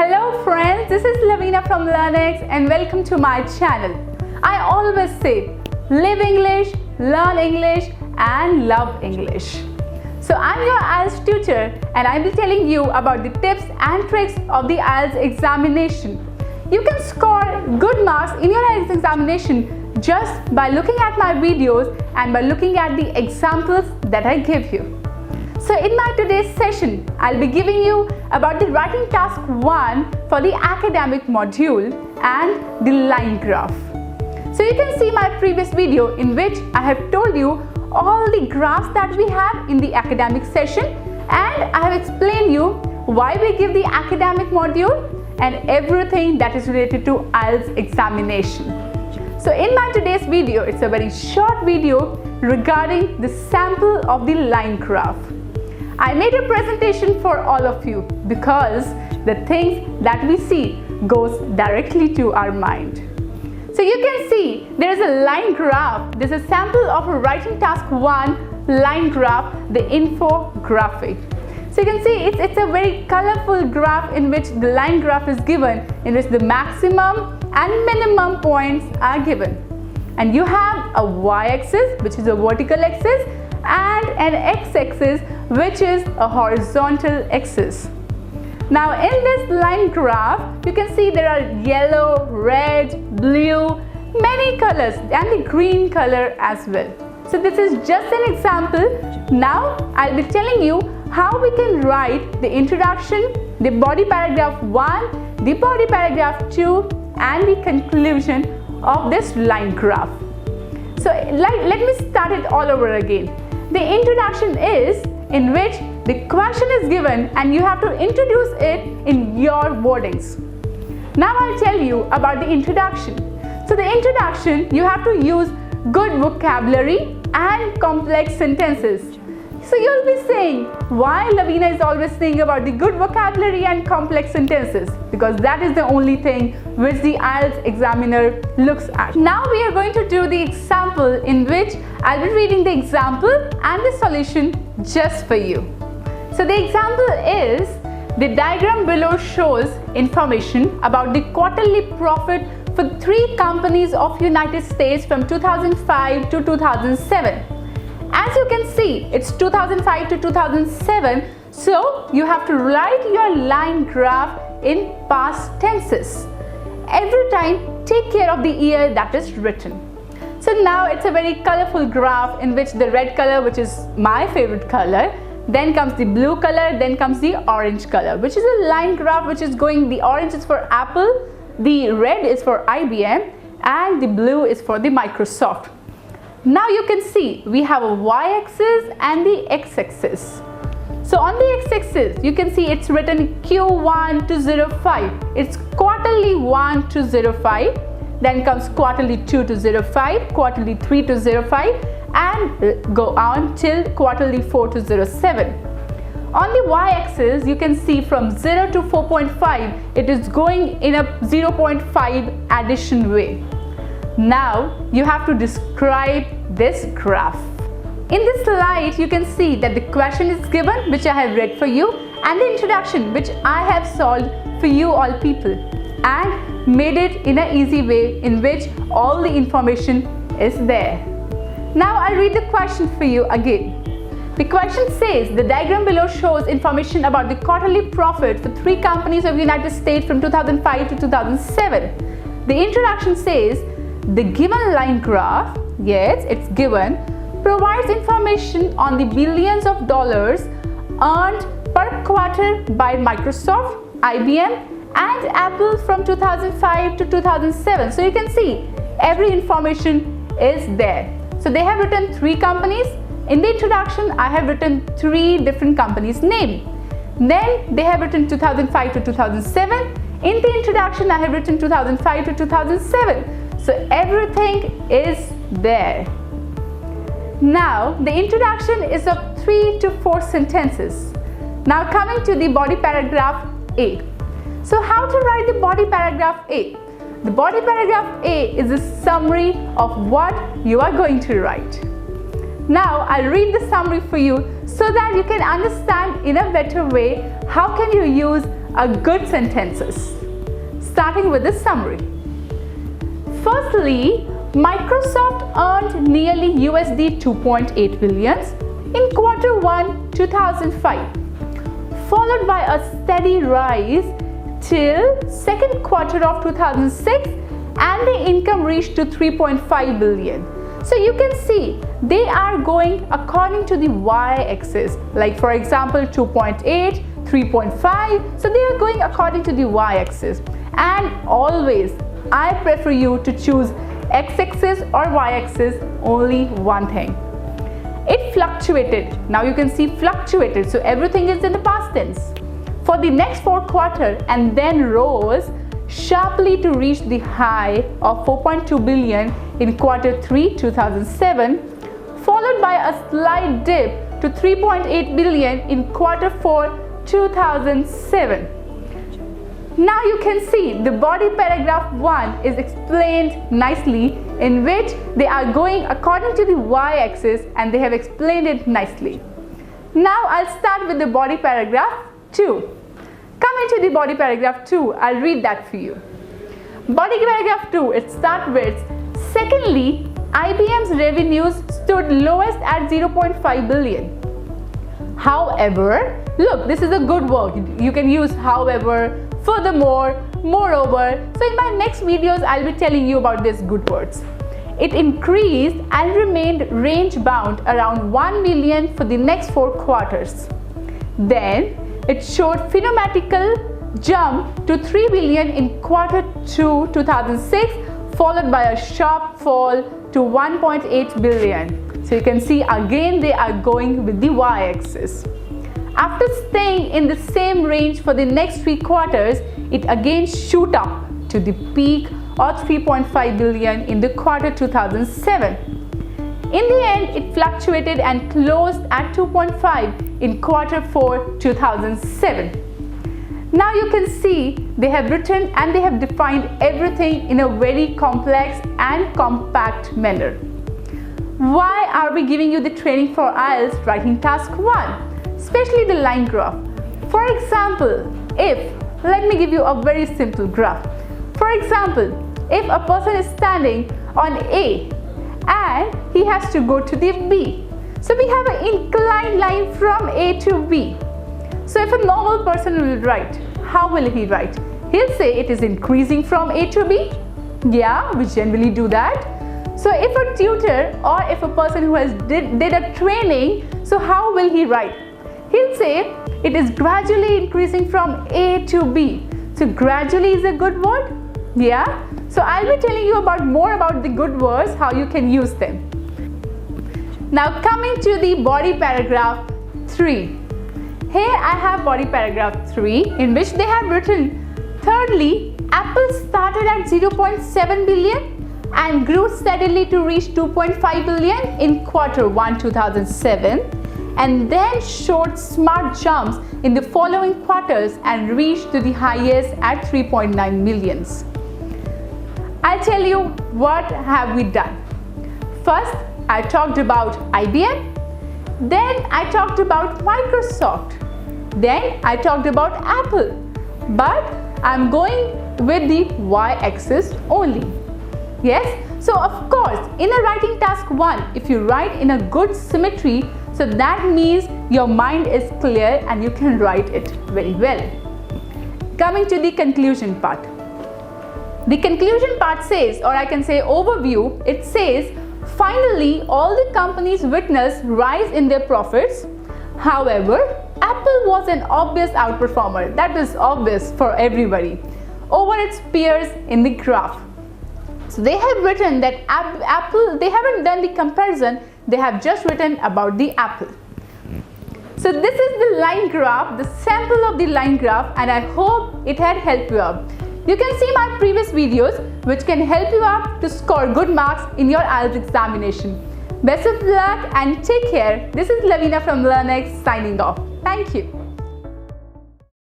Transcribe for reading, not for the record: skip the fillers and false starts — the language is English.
Hello friends, this is Laveena from Learnex and welcome to my channel. I always say, live English, learn English and love English. So I'm your IELTS tutor and I'll be telling you about the tips and tricks of the IELTS examination. You can score good marks in your IELTS examination just by looking at my videos and by looking at the examples that I give you. So in my today's session, I'll be giving you about the writing task 1 for the academic module and the line graph. So you can see my previous video in which I have told you all the graphs that we have in the academic session, and I have explained you why we give the academic module and everything that is related to IELTS examination. So in my today's video, it's a very short video regarding the sample of the line graph. I made a presentation for all of you because the things that we see goes directly to our mind. So you can see there is a line graph. This is a sample of a writing task 1 line graph, the infographic. So you can see it's a very colorful graph in which the line graph is given, in which the maximum and minimum points are given. And you have a y-axis, which is a vertical axis, and an x-axis, which is a horizontal axis. Now in this line graph, you can see there are yellow, red, blue, many colors, and the green color as well. So this is just an example. Now I'll be telling you how we can write the introduction, the body paragraph 1, the body paragraph 2, and the conclusion of this line graph. So let me start it all over again. The introduction is in which the question is given and you have to introduce it in your wordings. Now I'll tell you about the introduction. So the introduction, you have to use good vocabulary and complex sentences. So you'll be saying, why Laveena is always saying about the good vocabulary and complex sentences? Because that is the only thing which the IELTS examiner looks at. Now we are going to do the example in which I'll be reading the example and the solution just for you. So the example is, the diagram below shows information about the quarterly profit for 3 companies of United States from 2005 to 2007. As you can see, it's 2005 to 2007, so you have to write your line graph in past tenses. Every time, take care of the year that is written. So now it's a very colorful graph in which the red color, which is my favorite color, then comes the blue color, then comes the orange color, which is a line graph which is going, the orange is for Apple, the red is for IBM, and the blue is for the Microsoft. Now you can see we have a y-axis and the x-axis. So on the x-axis, you can see it's written Q1 to 05. It's quarterly 1 to 05. Then comes quarterly 2 to 05, quarterly 3 to 05, and go on till quarterly 4 to 07. On the y-axis, you can see from 0 to 4.5, it is going in a 0.5 addition way. Now you have to describe this graph. In this slide, you can see that the question is given, which I have read for you, and the introduction, which I have solved for you all people, and made it in an easy way in which all the information is there. Now I'll read the question for you again. The question says, the diagram below shows information about the quarterly profit for 3 companies of United States from 2005 to 2007. The introduction says, the given line graph, yes, it's given, provides information on the billions of dollars earned per quarter by Microsoft, IBM, and Apple from 2005 to 2007. So you can see every information is there. So they have written 3 companies. In the introduction, I have written 3 different companies' name. Then they have written 2005 to 2007. In the introduction, I have written 2005 to 2007. So everything is there. Now the introduction is of 3 to 4 sentences. Now coming to the body paragraph A. So how to write the body paragraph A? The body paragraph A is a summary of what you are going to write. Now I'll read the summary for you so that you can understand in a better way how can you use a good sentences. Starting with the summary. Firstly, Microsoft earned nearly USD 2.8 billion in Q1 2005, followed by a steady rise till second quarter of 2006, and the income reached to 3.5 billion. So you can see they are going according to the y-axis, like for example 2.8, 3.5, so they are going according to the y-axis. And always I prefer you to choose x-axis or y-axis, only one thing. It fluctuated. Now you can see fluctuated, so everything is in the past tense. For the next 4 quarters and then rose sharply to reach the high of 4.2 billion in Q3 2007, followed by a slight dip to 3.8 billion in Q4 2007. Now you can see the body paragraph 1 is explained nicely, in which they are going according to the y-axis and they have explained it nicely. Now I'll start with the body paragraph 2. Coming to the body paragraph 2, I'll read that for you. Body paragraph 2, it starts with, secondly, IBM's revenues stood lowest at 0.5 billion. However, look, this is a good word. You can use however, furthermore, moreover. So in my next videos, I'll be telling you about these good words. It increased and remained range bound around 1 million for the next 4 quarters. Then it showed phenomenal jump to 3 billion in Q2 2006, followed by a sharp fall to 1.8 billion. So you can see again they are going with the y-axis. After staying in the same range for the next 3 quarters, it again shoot up to the peak of 3.5 billion in the Q2 2007. In the end, it fluctuated and closed at 2.5 in Q4 2007. Now you can see they have written and they have defined everything in a very complex and compact manner. Why are we giving you the training for IELTS writing task 1? Especially the line graph. For example, let me give you a very simple graph. For example, if a person is standing on A and he has to go to the B. So we have an inclined line from A to B. So if a normal person will write, how will he write? He'll say it is increasing from A to B. Yeah, we generally do that. So if a tutor or if a person who has did a training, so how will he write? He'll say it is gradually increasing from A to B. So gradually is a good word. Yeah. So I'll be telling you more about the good words, how you can use them. Now coming to the body paragraph 3. Here I have body paragraph 3 in which they have written, thirdly, Apple started at 0.7 billion and grew steadily to reach 2.5 billion in Q1 2007, and then showed smart jumps in the following quarters and reached to the highest at 3.9 millions. I'll tell you what have we done. First, I talked about IBM, then I talked about Microsoft, then I talked about Apple, but I'm going with the y-axis only. Yes, so of course in a writing task 1, if you write in a good symmetry, so that means your mind is clear and you can write it very well. Coming to the conclusion part. The conclusion part says, or I can say overview, it says, finally all the companies witnessed rise in their profits. However, Apple was an obvious outperformer, that is obvious for everybody, over its peers in the graph. So they have written that Apple, they haven't done the comparison, they have just written about the Apple. So this is the line graph, the sample of the line graph, and I hope it had helped you out. You can see my previous videos which can help you out to score good marks in your IELTS examination. Best of luck and take care. This is Laveena from Learnex signing off. Thank you.